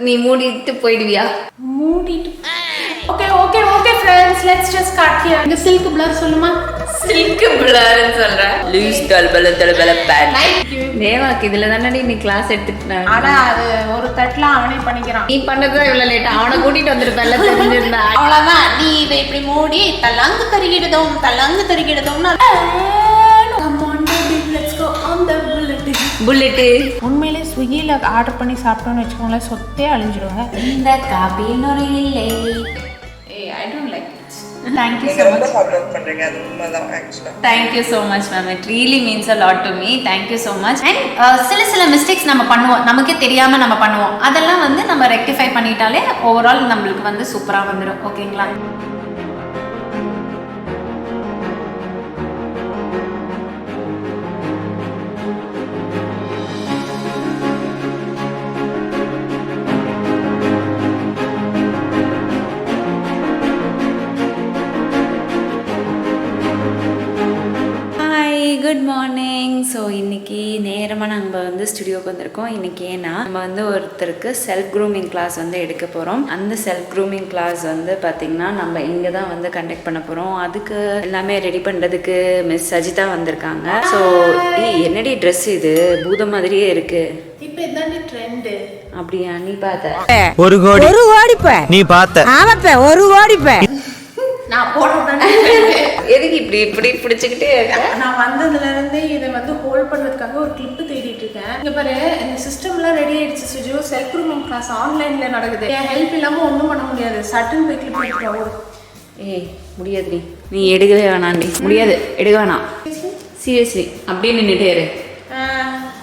நீ மூடிட்டு போயிடுவியா? மூடிட்டு. Okay friends, let's just cut here. இந்த silk blur சொல்லுமா? silk blur ன்னு சொல்ற. Loose தல்பல bad. தேவாக்கு இதுல தானடி நீ கிளாஸ் எடுத்துட்டா. ஆனா அது ஒரு தட்ல அவனே பண்ணிக்கிறான். நீ பண்ணது இவ்வளவு லேட். அவனை கூட்டிட்டு வந்திருப்பல்ல தெரிஞ்சிருந்தா. அவ்வளவுதான். நீ இதை இப்படி மூடி தலங்கு தருகிடுதோம்னா come on baby, let's go on the bullet. உண்மையிலே ஸ்விக்கில ஆர்டர் பண்ணி சாப்பிட்டோம்னு வெச்சுக்கோங்களேன், சொத்தே அழிஞ்சிடுவாங்க. இந்த coffee நொரையிலே. I don't like it. Thank you so much. Thank you so much ma'am. It really means a lot to me. Thank you so much. And சில mistakes நம்ம பண்ணுவோம், நமக்கே தெரியாம நம்ம பண்ணுவோம். அதெல்லாம் வந்து நம்ம ரெக்டிஃபை பண்ணிட்டாலே ஓவரால் நம்மளுக்கு வந்து சூப்பரா வந்துடும். ஓகேங்களா? Good morning. ஸோ இன்றைக்கி நேரமாக நம்ம வந்து ஸ்டுடியோக்கு வந்திருக்கோம். இன்றைக்கி ஏன்னா நம்ம வந்து ஒருத்தருக்கு செல்ஃப் க்ரூமிங் கிளாஸ் வந்து எடுக்க போகிறோம். அந்த செல்ஃப் க்ரூமிங் கிளாஸ் வந்து பார்த்திங்கன்னா நம்ம இங்கே தான் வந்து கண்டக்ட் பண்ண போகிறோம். அதுக்கு எல்லாமே ரெடி பண்ணுறதுக்கு மிஸ் சஜிதா வந்திருக்காங்க. ஸோ என்னடி ட்ரெஸ் இது பூதம் மாதிரியே இருக்கு. இப்போ இதான் ட்ரெண்ட். அப்படியா? நீ பார்த்த ஒரு கோடிப்ப நீ பார்த்த ஆமாப்ப ஒரு கோடிப்ப நான் போடுறேன். எதுக்கு இப்படி பிடிச்சிக்கிட்டே இருக்க? நான் வந்ததுல இருந்து இதை வந்து ஹோல்ட் பண்றதுக்காக ஒரு கிளிப் தேடிட்டு இருக்கேன். இங்க பாரு, இந்த சிஸ்டம்லாம் ரெடி ஆயிடுச்சு. சுஜு செல்ஃப் க்ரூமிங் கிளாஸ் ஆன்லைன்ல நடக்குது. என் ஹெல்ப் இல்லாம ஒன்றும் பண்ண முடியாது. சட்டன் போய் கிளிப் எடுத்துட்டு. ஏய் முடியாது, நீ எடுக்கவே வேணாண்டி. முடியாது, எடுக்க வேணாம். சீரியஸ்லி அப்படியே நின்றுட்டே இரு.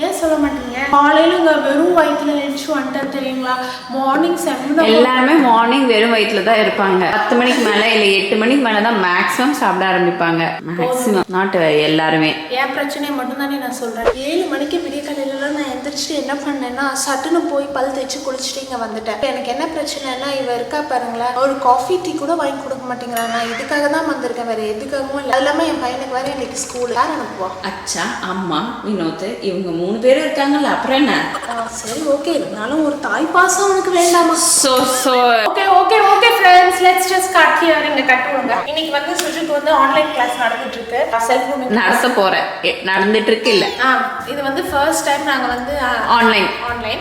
ஏன் சொல்ல மாட்டீங்க? காலையில இங்க வெறும் வயிற்றுல எழுச்சி வந்துட்டேன் தெரியுங்களா? மார்னிங் 7 எல்லாருமே மார்னிங் வெறும் வயிற்றுல தான் இருப்பாங்க. 10 மணிக்கு மேல இல்ல 8 மணிக்கு மேல தான் மேக்ஸிமம் சாப்பிட ஆரம்பிப்பாங்க. மேக்ஸிமம் நாட் எல்லாருமே. என் பிரச்சனையை மட்டும் தானே நான் சொல்றேன். 7 மணிக்கு விடிய காலையிலலாம் நான் எந்திரிச்சிட்டு என்ன பண்ணேன்னா சட்டுன்னு போய் பல் தேய்ச்சி குளிச்சுட்டு இங்க வந்துட்டேன். எனக்கு என்ன பிரச்சனைனா இவ இருக்கா பாருங்களேன், ஒரு காஃபி டீ கூட வாங்கி கொடுக்க மாட்டேங்கிறான். நான் இதுக்காக தான் வந்திருக்கேன், வேற எதுக்காகவும் இல்லை. அது இல்லாம என் பையனுக்கு வேற இன்னைக்கு ஸ்கூல் யார் அனுப்புவா? அச்சா, அம்மா, வினோத், இவங்க 3 பேரும் இருக்காங்கல்ல, அப்புறம் என்ன? சரி ஓகே, இருந்தாலும் ஒரு தாய் பாசம் உனக்கு வேண்டாமா? Okay friends, let's just cut here. இங்க கட் பண்ணுங்க. இன்னைக்கு வந்து சுஜுக்கு வந்து ஆன்லைன் கிளாஸ் நடந்துட்டு இருக்கு. செல்ஃப் க்ரூமிங் நடத்த போறேன். நடந்துட்டு இருக்கு இல்ல. இது வந்து ஃபர்ஸ்ட் டைம் நாங்க வந்து ஆன்லைன்.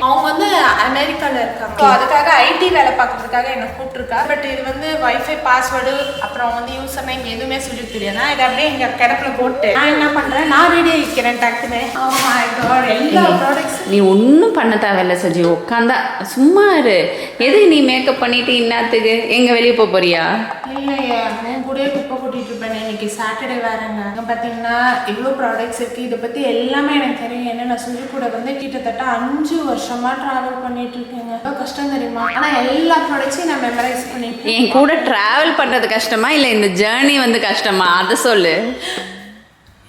அவங்க வந்து அமெரிக்கால இருக்காங்க. சோ அதுக்காக ஐடி வேலை பார்க்கிறதுக்காக என்ன கூப்பிட்டுருக்கா. பட் இது வந்து வைஃபை பாஸ்வேர்டு அப்புறம் வந்து யூசர் நேம் எதுவுமே சுஜுக்கு தெரியாது. நான் இதை அப்படியே இங்க கிடப்புல போட்டு நான் என்ன பண்றேன், நான் ரெடி ஆகிக்கிறேன் டக்குன்னு. Oh my god, எல்லா ப்ராடக்ட்ஸ் நீ ஒன்றும் பண்ண தேவையில்ல சஜி. உட்காந்தா சும்மா இரு. எது நீ மேக்கப் பண்ணிட்டு இன்னாத்துக்கு எங்க வெளியே போறியா? இல்லையா, நான் கூட குப்பை கூட்டிட்டு இருப்பேன். இன்னைக்கு சாட்டர்டே வேறங்க. பார்த்தீங்கன்னா இவ்வளோ ப்ராடக்ட்ஸ் இருக்கு. இதை பத்தி எல்லாமே எனக்கு தெரியும். என்ன நான் சுஜி கூட வந்து கிட்டத்தட்ட 5 வருஷமா டிராவல் பண்ணிட்டு இருக்கேங்க. ரொம்ப கஷ்டம் தெரியுமா? ஆனா எல்லா ப்ராடக்ட்ஸையும் நான் மெமரைஸ் பண்ணிட்டு. என் கூட டிராவல் பண்றது கஷ்டமா இல்ல இந்த ஜேர்னி வந்து கஷ்டமா? அதை சொல்லு.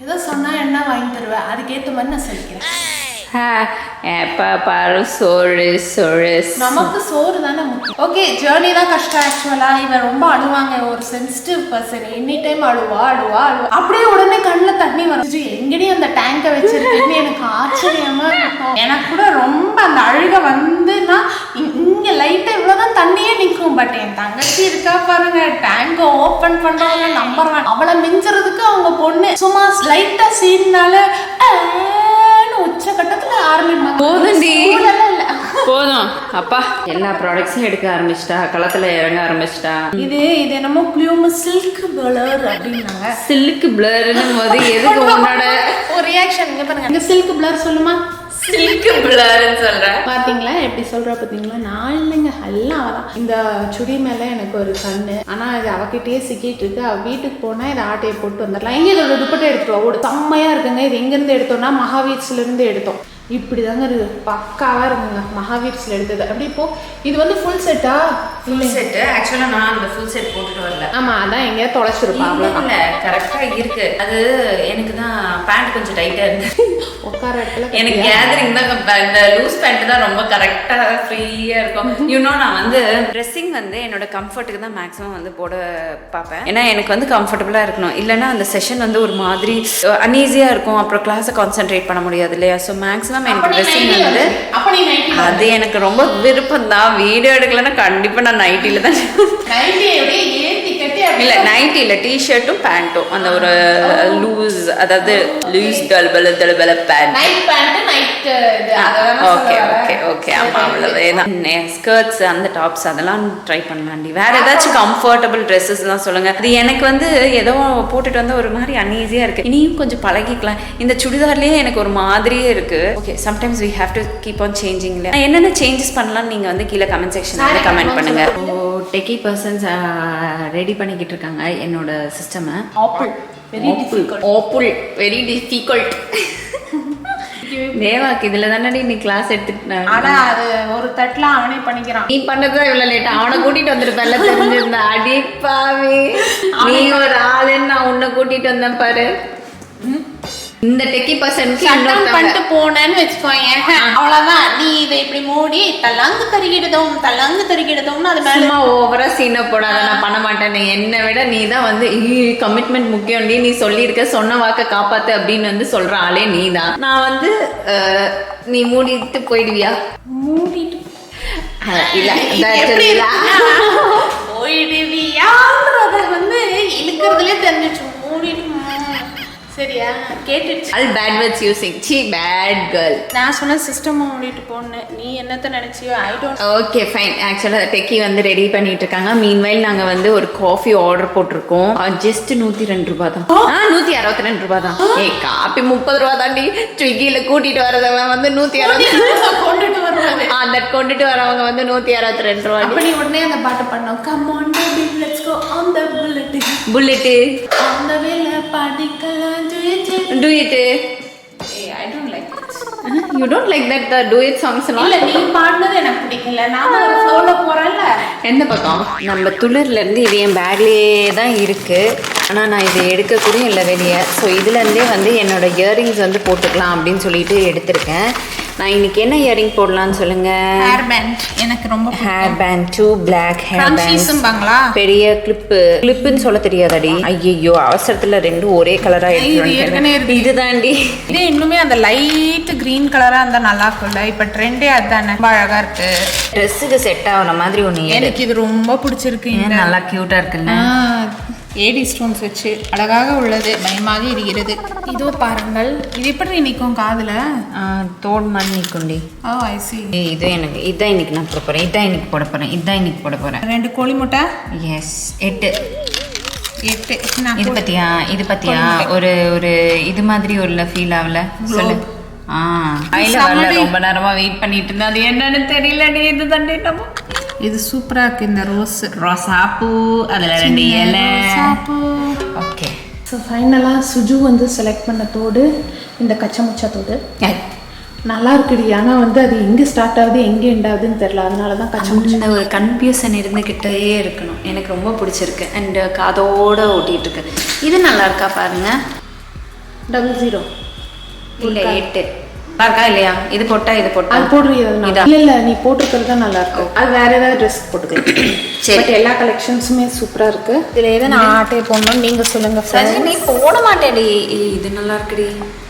ஏதோ சொன்னா என்ன வாங்கி தருவேன், அதுக்கேற்ற மாதிரி நான் சொல்லிக்கிறேன். பாரு சோறு நமக்கு சோறு தானே முக்கியம். ஓகே, ஜேர்னி தான் கஷ்டம். ஆக்சுவலா இவன் ரொம்ப அழுவாங்க. ஒரு சென்சிட்டிவ் பர்சன். எனி டைம் அழுவா. அப்படியே உடனே கண்ணில் தண்ணி வரும். எங்கடி அந்த டேங்கை வச்சிருக்கேன்னு எனக்கு ஆச்சரியமா இருக்கும். எனக்கு கூட ரொம்ப அந்த அழுக வந்துன்னா இங்க லைட்டா இவ்வளவுதான் தண்ணியே நிற்கும். பட் என் தங்கச்சி இருக்கா பாருங்க, டேங்க ஓப்பன் பண்றவங்க நம்பர் 1. அவளை மிஞ்சுறதுக்கு அவங்க பொண்ணு சும்மா லைட்டா சீன்னால உச்ச கட்டத்துல ஆரம்பிப்பாங்க. போதும் அப்பா, எல்லா ப்ராடக்ட்ஸும் எடுக்க ஆரம்பிச்சிட்டா, களத்துல இறங்க ஆரம்பிச்சிட்டா. இது என்னமோ ப்ளூம் சில்க் பிளர் அப்படின்னாங்க. சில்க் பிளர்னும் போது எதுக்கு உன்னோட ஒரு ரியாக்ஷன் இங்க பாருங்க. இந்த சில்க் பிளர் சொல்லுமா? சில்க் பிளர்னு சொல்ற பாத்தீங்களா எப்படி சொல்ற பாத்தீங்களா? நான் இல்லைங்க, எல்லாம் அவதான். இந்த சுடி மேல எனக்கு ஒரு கண்ணு. ஆனா இது அவகிட்டயே சிக்கிட்டு இருக்கு. அவ வீட்டுக்கு போனா இதை ஆட்டையை போட்டு வந்துடலாம். எங்க இதோட துப்பட்டை எடுத்துருவா. ஒரு செம்மையா இருக்குங்க. இது எங்க இருந்து எடுத்தோம்னா மகாவீர்ஸ்ல இருந்து எடுத்தோம். இப்படிதாங்க இருக்கு, பக்காவா இருக்குங்க. மகாவீர்ஸ்ல எடுத்தது. அப்படி இப்போ இது வந்து ஃபுல் செட்டா? Full set. ஆக்சுவலா நான் அந்த ஃபுல் செட் போட்டுட்டு வரல. ஆமா, அதான் எங்கேயா தொலைச்சிருப்பா. இல்ல, கரெக்டா இருக்கு. அது எனக்கு தான் பேண்ட் கொஞ்சம் டைட்டா இருக்கு. உட்கார இடத்துல எனக்கு கேதரிங் தான் இந்த லூஸ் பேண்ட் தான் ரொம்ப கரெக்டா ஃப்ரீயா இருக்கும். நான் வந்து ட்ரெஸ்ஸிங் வந்து என்னோட கம்ஃபர்ட்டுக்கு தான் மேக்ஸிமம் வந்து போட பார்ப்பேன். ஏன்னா எனக்கு வந்து கம்ஃபர்டபுளா இருக்கணும். இல்லைன்னா அந்த செஷன் வந்து ஒரு மாதிரி அன்ஈஸியா இருக்கும். அப்புறம் கிளாஸை கான்சென்ட்ரேட் பண்ண முடியாது இல்லையா? ஸோ மேக்ஸிமம் மேக்ஸிமம் எனக்கு ட்ரெஸ்ஸிங் வந்து அப்ப நீ நைட்டி அது எனக்கு ரொம்ப விருப்பம் தான். வீடியோ எடுக்கலன்னா கண்டிப்பாக நான் நைட்டியில் தான் இல்லை நைட்டி இல்லை டிஷர்ட்டும் பேண்ட்டும் அந்த ஒரு லூஸ் அதாவது லூஸ் தழுபல பேண்ட். ஓகே ஓகே ஓகே ஆமாம் அவ்வளோதான். ஸ்கர்ட்ஸ் அந்த டாப்ஸ் அதெல்லாம் ட்ரை பண்ணலாண்டி. வேற ஏதாச்சும் கம்ஃபர்டபுள் ட்ரெஸ்ஸஸ்லாம் சொல்லுங்க. அது எனக்கு வந்து ஏதோ போட்டுட்டு வந்தால் ஒரு மாதிரி அன்ஈஸியாக இருக்கு. இனியும் கொஞ்சம் பழகிக்கலாம். இந்த சுடிதார்லேயே எனக்கு ஒரு மாதிரியே இருக்கு. Okay sometimes we have to keep on changing. என்னென்ன சேஞ்சஸ் பண்ணலாம் நீங்கள் வந்து கீழே கமெண்ட் செக்ஷனில் கமெண்ட் பண்ணுங்க. டெக்கி பர்சன்ஸ் ரெடி பண்ணிக்கிட்டு இருக்காங்க என்னோட சிஸ்டமை. வெரி டிஃபிகல்ட் தேவாக்கு இதுல தானே நீ கிளாஸ் எடுத்துட்டு. ஆனா அது ஒரு தட்டுல அவனே பண்ணிக்கிறான். நீ பண்ணதான் இவ்வளவு லேட். அவனை கூட்டிட்டு வந்துருப்பேன்ல தெரிஞ்சிருந்தா. அடிப்பாவே நீ ஒரு ஆளுன்னு நான் உன்னை கூட்டிட்டு வந்தேன் பாரு. இந்த டெக்கி பர்சனுக்கு பண்ணிட்டு போனேன்னு வச்சுக்கோங்க அவ்வளவுதான். நீ இதை இப்படி மூடி தல்லாங்கு தருகிடுதோம்னு அது மேல ஓவரா சீனை போடாத. நான் பண்ண மாட்டேன். என்னை விட நீ தான் வந்து கமிட்மெண்ட் முக்கியம். நீ சொல்லியிருக்க சொன்ன வாக்க காப்பாத்து அப்படின்னு வந்து சொல்ற ஆளே நீ தான். நான் வந்து நீ மூடிட்டு போயிடுவியா? மூடிட்டு போயிடுவியான்றத வந்து இழுக்கிறதுலே தெரிஞ்சிச்சு. மூடிட்டு சரியா கேட்டுச்சு. All bad words using. She bad girl. நான் சொன்ன சிஸ்டம் மூடிட்டு போனேன். நீ என்னத்த நினைச்சியோ ஐ டோன்ட். Okay fine. ஆக்சுவலாக டெக்கி வந்து ரெடி பண்ணிட்டு இருக்காங்க. மீன்வைல் நாங்கள் வந்து ஒரு காஃபி ஆர்டர் போட்டிருக்கோம். ஜஸ்ட் 102 ரூபா தான். 162 ரூபா தான். காப்பி 30 ரூபா தாண்டி. ஸ்விக்கியில கூட்டிட்டு வரதவன் வந்து 160 கொண்டுட்டு வருவாங்க. அந்த கொண்டுட்டு வரவங்க வந்து 162 ரூபா. அப்ப நீ உடனே அந்த பாட்டு பண்ணோம். Come on baby let's go on the bullet on the வேல படிக்கலாம். Do it. Hey, I don't like it. You don't like that the do it songs எல்லாம்? இல்ல நீ பாடுனது எனக்கு பிடிக்கல. நான் ஒரு ஃப்ளோல போறேன்ல. எந்த பக்கம்? நம்ம துளிர்ல இருந்து இது என் பேக்லயே தான் இருக்கு. ஆனா நான் இதை எடுக்க கூட இல்லை வெளியே. ஸோ இதுல இருந்தே வந்து என்னோட இயரிங்ஸ் வந்து போட்டுக்கலாம் அப்படின்னு சொல்லிட்டு எடுத்திருக்கேன். நான் இன்னைக்கு என்ன இயரிங் போடலாம்னு சொல்லுங்க. ஹேர் பேண்ட் எனக்கு ரொம்ப ஹேர் பேண்ட் 2 black ஹேர் பேண்ட்ஸ்ங்களா? பெரிய கிளிப்புன்னு சொல்ல தெரியாதாடி? ஐயோ அவசரத்துல ரெண்டும் ஒரே கலரா எடுத்துறேன். இதுதான்டி. இது இன்னுமே அந்த லைட் கிரீன் கலரா இருந்தா நல்லா இருக்கும்ல. இப்ப ட்ரெண்டே அதானே. அழகா இருக்கு. ட்ரெஸ்ஸுக்கு செட் ஆகுற மாதிரி ஒன்று. எனக்கு இது ரொம்ப பிடிச்சிருக்கு. நல்லா கியூட்டா இருக்குல்ல. ஏடி ஸ்டோன்ஸ் வச்சு அழகாக உள்ளது. பயமாக இருக்கிறது. இதோ பாருங்கள். இது எப்படி நிற்கும் காதுல? தோடு மாதிரி நிற்கும்டி. ஓ ஐ சி. இது எனக்கு இதான் இன்னைக்கு நான் போட போறேன். இதான் இன்னைக்கு போட போறேன். 2 கோழி முட்டை. எஸ் 8. இது பத்தியா ஒரு ஒரு இது மாதிரி ஒரு ஃபீல் ஆகல சொல்லு. ரொம்ப நேரமா வெயிட் பண்ணிட்டு இருந்தேன். அது என்னன்னு தெரியலடி. இது தண்டி இது சூப்பரா இருக்கு. இந்த ரோசாப்பூ அதுல 2 இலை. ஓகே ஸோ ஃபைனலாக சுஜு வந்து செலக்ட் பண்ண தோடு இந்த கச்சமுச்சா தோடு நல்லா இருக்குடி. ஆனால் வந்து அது எங்கே ஸ்டார்ட் ஆகுது எங்கே எண்ட் ஆகுதுன்னு தெரியல. அதனால தான் கச்சமுச்சா. இந்த ஒரு கன்ஃபியூஷன் இருந்துக்கிட்டே இருக்கணும். எனக்கு ரொம்ப பிடிச்சிருக்கு. அண்ட் காதோட ஓட்டிட்டு இருக்கு. இது நல்லா இருக்கா பாருங்க. 00 இல்லை 8 பாருக்கா இல்லையா? இது போட்டா இது போட்டா அது போடுறீங்க. இல்ல நீ போட்டுக்கிறது தான் நல்லா இருக்கும். அது வேற ஏதாவது ட்ரெஸ் போட்டுக்கலாம். சரி எல்லா கலெக்ஷன்ஸுமே சூப்பரா இருக்கு. இதுல எதை நான் ஆட்டே போடணும் நீங்க சொல்லுங்க. நீ போட மாட்டேடி. இது நல்லா இருக்குடி.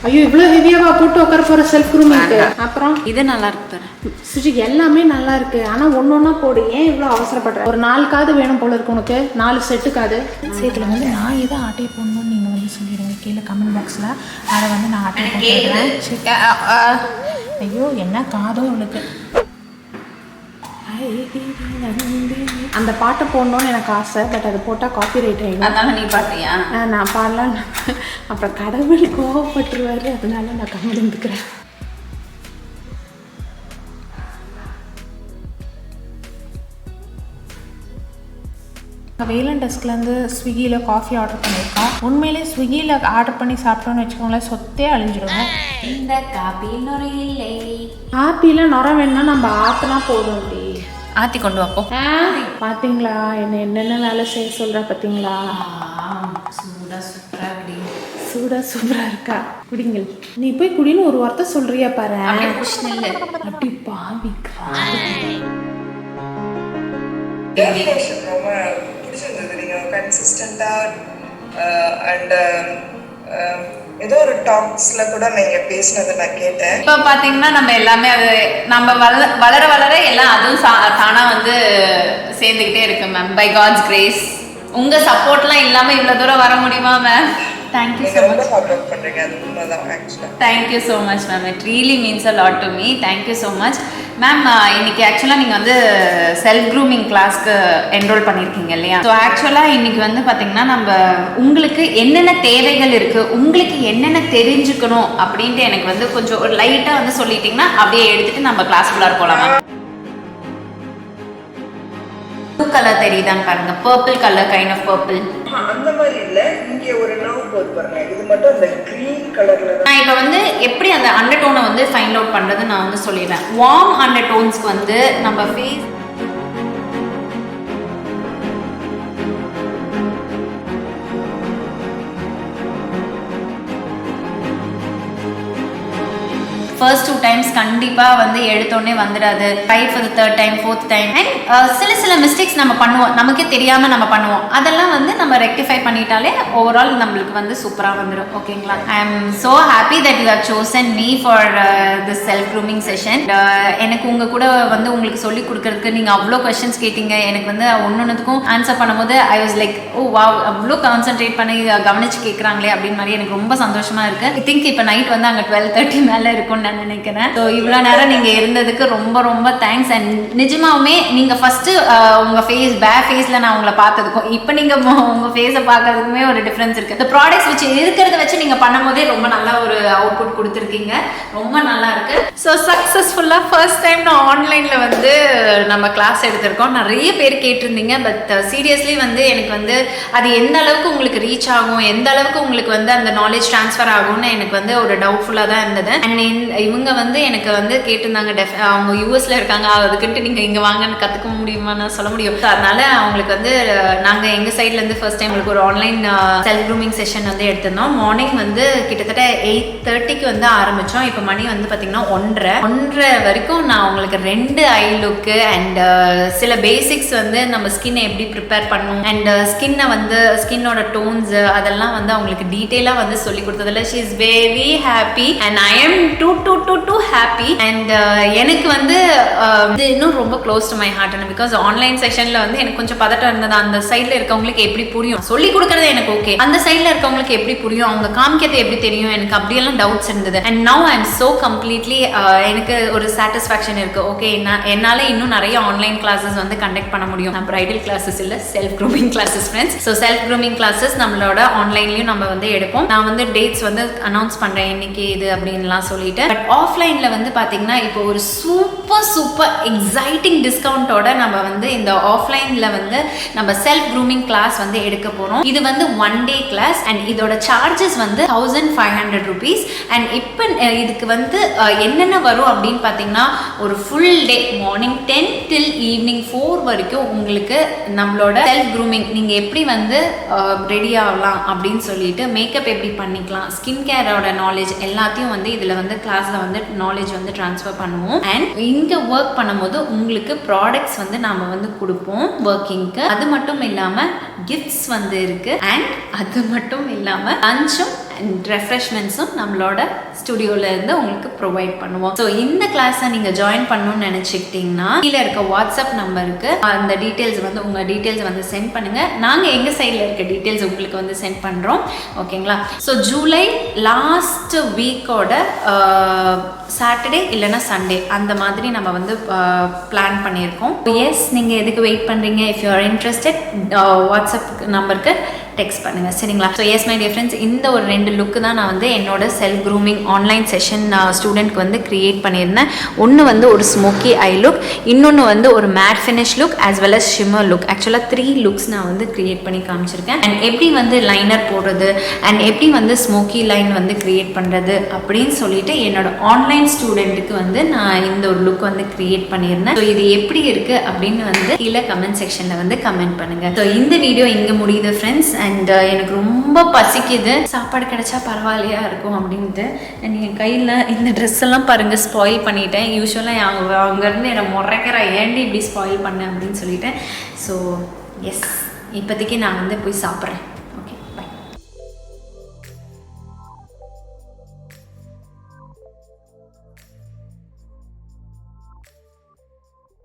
ஐயோ இவ்வளவு ஹெவியாவா போட்டு உட்கார போற செல்ஃப் ரூமுக்கு. அப்புறம் இது நல்லா இருக்கு பாரு. சுஜி எல்லாமே நல்லா இருக்கு. ஆனா ஒன்னொன்னா போடு. ஏன் இவ்வளவு அவசரப்படுற? ஒரு 4 காது வேணும் போல இருக்கு உனக்கு. 4 செட்டு காது. இதுல வந்து நான் எதை ஆட்டே போடணும்னு நீங்க வந்து சொல்லிடுங்க கீழே கமெண்ட் பாக்ஸ்ல. அதை வந்து நான் ஆட்டே போட்டுறேன். ஐயோ என்ன காதோ உனக்கு. அந்த பாட்டை போடணும்னு எனக்கு ஆசை. பட் அது போட்டால் காப்பி ரைட் ஆகிடும். அதனால நீ பாட்டியா? நான் பாடலாம். அப்புறம் கடவுள் கோவப்பட்டுருவாரு. அதனால நான் கம்மி இருந்துக்கிறேன். வேலன் டெஸ்க்லேருந்து ஸ்விக்கியில் காஃபி ஆர்டர் பண்ணியிருக்கோம். உண்மையிலே ஸ்விக்கியில் ஆர்டர் பண்ணி சாப்பிட்டோன்னு வச்சுக்கோங்களேன் சொத்தே அழிஞ்சிடுவோம். இந்த காப்பி நுரை இல்லை. காப்பியில் நுர வேணும்னா நம்ம ஆற்றினா போதும். அப்படி ஆற்றி கொண்டு வாப்போம். பார்த்தீங்களா என்னென்ன வேலை செய்ய சொல்கிற பார்த்தீங்களா? சூடா சூப்பராக இருக்கா? குடிங்கள். நீ போய் குடின்னு ஒரு வார்த்தை சொல்றியா பாரு. அப்படி பாவிக்கா. ரொம்ப பிடிச்சிருந்தது. நீங்கள் கன்சிஸ்டண்டாக அண்ட் ஏதோ ஒரு டாக்ஸ்ல கூட நீங்க பேசினதை நான் கேட்டேன். இப்போ பார்த்தீங்கன்னா நம்ம எல்லாமே அது நம்ம வளர வளர எல்லாம் அதுவும் தானா வந்து சேர்ந்துக்கிட்டே இருக்கு மேம். By God's grace. உங்க சப்போர்ட்லாம் இல்லாம இவ்வளவு தூரம் வர முடியுமா ma'am? Thank you so much. Support பண்றீங்க, அது உண்மைதான் ஆக்சுவலா. Thank you so much ma'am. It really means a lot to me. Thank you so much ma'am. இன்னைக்கு ஆக்சுவலாக நீங்கள் வந்து செல்ஃப் க்ரூமிங் கிளாஸ்க்கு என்ரோல் பண்ணியிருக்கீங்க இல்லையா? ஸோ ஆக்சுவலாக இன்னைக்கு வந்து பார்த்தீங்கன்னா நம்ம உங்களுக்கு என்னென்ன தேவைகள் இருக்குது, உங்களுக்கு என்னென்ன தெரிஞ்சுக்கணும் அப்படின்ட்டு எனக்கு வந்து கொஞ்சம் ஒரு லைட்டாக வந்து சொல்லிட்டீங்கன்னா அப்படியே எடுத்துகிட்டு நம்ம கிளாஸ்க்குள்ளார போகலாம் மேம். ப்ளூ கலர் தெரியுதான்னு பாருங்க. Purple colour, kind of purple. அந்த மாதிரி இல்ல, இங்க ஒரு நவ் போட் பாருங்க. இது மட்டும் அந்த கிரீன் கலர்ல தான். நான் இப்போ வந்து எப்படி அந்த அண்டர்டோனை வந்து ஃபைண்ட் அவுட் பண்றது நான் வந்து சொல்லிடுறேன். வார்ம் அண்டர்டோன்ஸ்க்கு வந்து நம்ம ஃபேஸ் ஃபர்ஸ்ட் 2 times கண்டிப்பாக வந்து எடுத்தோடனே வந்துடாது. Try for the 3rd time 4th time. And சில மிஸ்டேக்ஸ் நம்ம பண்ணுவோம், நமக்கே தெரியாமல் நம்ம பண்ணுவோம். அதெல்லாம் வந்து நம்ம ரெக்டிஃபை பண்ணிட்டாலே ஓவரால் நம்மளுக்கு வந்து சூப்பராக வந்துடும். ஓகேங்களா? I am so happy that you have chosen me for this self grooming session. எனக்கு உங்கள் கூட வந்து உங்களுக்கு சொல்லிக் கொடுக்கறதுக்கு நீங்கள் அவ்வளோ கொஸ்டின்ஸ் கேட்டீங்க. எனக்கு வந்து ஒன்னொன்றுக்கும் ஆன்சர் பண்ணும்போது I was like oh wow, அவ்வளோ கான்சென்ட்ரேட் பண்ணி கவனிச்சு கேட்குறாங்களே அப்படின்னு மாதிரி எனக்கு ரொம்ப சந்தோஷமாக இருக்குது. ஐ திங்க் இப்போ நைட் வந்து அங்கே 12:30 மேலே இருக்கும்னு நான் நினைக்கிறேன். ஸோ இவ்வளோ நேரம் நீங்கள் இருந்ததுக்கு ரொம்ப ரொம்ப தேங்க்ஸ். அண்ட் நிஜமாவுமே நீங்கள் ஃபஸ்ட்டு உங்கள் ஃபேஸில் நான் உங்களை பார்த்ததுக்கும் இப்போ நீங்கள் உங்கள் ஃபேஸை பார்க்கறதுக்குமே ஒரு டிஃப்ரென்ஸ் இருக்குது. இந்த ப்ராடக்ட்ஸ் வச்சு இருக்கிறத வச்சு நீங்கள் பண்ணும்போதே ரொம்ப நல்லா ஒரு அவுட்புட் கொடுத்துருக்கீங்க. ரொம்ப நல்லா இருக்கு. ஸோ சக்ஸஸ்ஃபுல்லாக ஃபர்ஸ்ட் டைம் நான் ஆன்லைனில் வந்து நம்ம கிளாஸ் எடுத்திருக்கோம். நிறைய பேர் கேட்டிருந்தீங்க. பட் சீரியஸ்லி வந்து எனக்கு வந்து அது எந்த அளவுக்கு உங்களுக்கு ரீச் ஆகும், எந்த அளவுக்கு உங்களுக்கு வந்து அந்த நாலேஜ் ட்ரான்ஸ்ஃபர் ஆகும்னு எனக்கு வந்து ஒரு டவுட்ஃபுல்லாக தான் இருந்தது. அண்ட் இவங்க வந்து எனக்கு வந்து கேட்டிருந்தாங்க, அவங்க யூஎஸ்ல இருக்காங்க, அதுக்கிட்ட நீங்கள் இங்கே வாங்கன்னு கற்றுக்க முடியுமான்னு சொல்ல முடியும். அதனால அவங்களுக்கு வந்து நாங்கள் எங்கள் சைட்லேருந்து ஃபர்ஸ்ட் டைம் உங்களுக்கு ஒரு ஆன்லைன் செல்ஃப் க்ரூமிங் செஷன் வந்து எடுத்திருந்தோம். மார்னிங் வந்து கிட்டத்தட்ட 8:30க்கு வந்து ஆரம்பித்தோம். இப்போ மணி வந்து பார்த்தீங்கன்னா 1:30 வரைக்கும் நான் உங்களுக்கு 2 ஐ லுக்கு அண்ட் சில பேசிக்ஸ் வந்து நம்ம ஸ்கின்னை எப்படி ப்ரிப்பேர் பண்ணணும் அண்ட் ஸ்கின்னோட டோன்ஸ் அதெல்லாம் வந்து அவங்களுக்கு டீட்டெயிலாக வந்து சொல்லி கொடுத்ததில் she is very happy and I am too happy. And எனக்கு வந்து இது இன்னும் ரொம்ப close to my heart. Because online செஷன்ல வந்து எனக்கு கொஞ்சம் பதட்டம் இருந்தது. அந்த சைட்ல இருக்கவங்களுக்கு எப்படி புரியும், சொல்லி கொடுக்கறது எனக்கு ஓகே, அந்த சைட்ல இருக்கவங்களுக்கு எப்படி புரியும், அவங்க காமிக்கிறது எப்படி தெரியும், எனக்கு அப்படியெல்லாம் டவுட்ஸ் இருந்தது. And now I am so completely எனக்கு ஒரு சாட்டிஸ்ஃபேக்ஷன் இருக்கு. ஓகே, என்னால இன்னும் நிறைய ஆன்லைன் கிளாஸஸ் வந்து கண்டக்ட் பண்ண முடியும். நான் பிரைடல் கிளாஸஸ் இல்ல, self grooming classes friends. So self grooming classes நம்மளோட ஆன்லைன்லயும் நம்ம வந்து எடுப்போம். நான் வந்து டேட்ஸ் வந்து அனௌன்ஸ் பண்றேன் இன்னைக்கு இது அப்படின்லாம் சொல்லிட்டு. பட் ஆஃப்லைன்ல வந்து பாத்தீங்கன்னா இப்போ ஒரு சூப்பர் எக்ஸைட்டிங் டிஸ்கவுண்டோட நம்ம வந்து இந்த ஆஃப்லைன்ல வந்து நம்ம செல்ஃப் க்ரூமிங் கிளாஸ் வந்து எடுக்க போறோம். இது வந்து 1 day கிளாஸ் அண்ட் இதோட சார்ஜஸ் வந்து 1500 rupees. அண்ட் இப்போ இதுக்கு வந்து என்னென்ன வரும் அப்படின்னு பார்த்தீங்கன்னா ஒரு full day morning 10 till evening 4 வரைக்கும் உங்களுக்கு நம்மளோட செல்ஃப் க்ரூமிங் நீங்கள் எப்படி வந்து ரெடி ஆகலாம் அப்படின்னு சொல்லிட்டு மேக்கப் எப்படி பண்ணிக்கலாம், ஸ்கின் கேரோட நாலேஜ் எல்லாத்தையும் வந்து இதில் வந்து கிளாஸில் வந்து நாலேஜ் வந்து ட்ரான்ஸ்ஃபர் பண்ணுவோம். அண்ட் இங்கே ஒர்க் பண்ணும்போது உங்களுக்கு ப்ராடக்ட்ஸ் வந்து நாம் வந்து கொடுப்போம் ஒர்க்கிங்க்கு. அது மட்டும் இல்லாமல் கிஃப்ட்ஸ் வந்து இருக்குது. அண்ட் அது மட்டும் இல்லாமல் லஞ்சும் அண்ட் ரெஃப்ரெஷ்மெண்ட்ஸும் நம்மளோட ஸ்டுடியோல இருந்து உங்களுக்கு ப்ரொவைட் பண்ணுவோம். ஸோ இந்த கிளாஸை நீங்கள் ஜாயின் பண்ணணும்னு நினச்சிக்கிட்டிங்கன்னா கீழே இருக்க வாட்ஸ்அப் நம்பருக்கு அந்த டீட்டெயில்ஸ் வந்து உங்கள் டீட்டெயில்ஸ் வந்து சென்ட் பண்ணுங்கள். நாங்கள் எங்கள் சைடில் இருக்க டீட்டெயில்ஸ் உங்களுக்கு வந்து சென்ட் பண்ணுறோம். ஓகேங்களா? ஸோ ஜூலை லாஸ்ட் வீக்கோட சாட்டர்டே இல்லைன்னா சண்டே அந்த மாதிரி நம்ம வந்து பிளான் பண்ணியிருக்கோம். எஸ், நீங்கள் எதுக்கு வெயிட் பண்ணுறீங்க? If you are interested WhatsApp நம்பருக்கு டெக்ஸ்ட் பண்ணுங்க. சரிங்களா? So S my dear friends, இந்த ஒரு 2 லுக்கு தான் நான் வந்து என்னோட செல்ஃப் க்ரூமிங் ஆன்லைன் செஷன் ஸ்டூடெண்ட்க்கு வந்து கிரியேட் பண்ணியிருந்தேன். ஒன்று வந்து ஒரு ஸ்மோக்கி ஐ லுக், இன்னொன்று வந்து ஒரு matte finish look as well as shimmer look. ஆக்சுவலாக 3 லுக்ஸ் நான் வந்து கிரியேட் பண்ணி காமிச்சிருக்கேன். அண்ட் எப்படி வந்து லைனர் போடுறது அண்ட் எப்படி வந்து ஸ்மோக்கி லைன் வந்து கிரியேட் பண்ணுறது அப்படின்னு சொல்லிட்டு என்னோட ஆன்லைன் ஸ்டூடெண்ட்டுக்கு வந்து நான் இந்த ஒரு லுக் வந்து கிரியேட் பண்ணியிருந்தேன். ஸோ இது எப்படி இருக்குது அப்படின்னு வந்து கீழே கமெண்ட் செக்ஷனில் வந்து கமெண்ட் பண்ணுங்கள். ஸோ இந்த வீடியோ இங்கே முடியுது ஃப்ரெண்ட்ஸ். அண்ட் எனக்கு ரொம்ப பசிக்குது, சாப்பாடு கிடைச்சா பரவாயில்லையா இருக்கும் அப்படின்ட்டு. அண்ட் என் கையில் இந்த ட்ரெஸ் எல்லாம் பாருங்கள் ஸ்பாயில் பண்ணிட்டேன். யூஸ்வலாக அங்கேருந்து என்னை முறைக்கிற ஏண்டி இப்படி ஸ்பாயில் பண்ணேன் அப்படின்னு சொல்லிட்டேன். ஸோ எஸ், இப்போதைக்கு நான் வந்து போய் சாப்பிட்றேன்.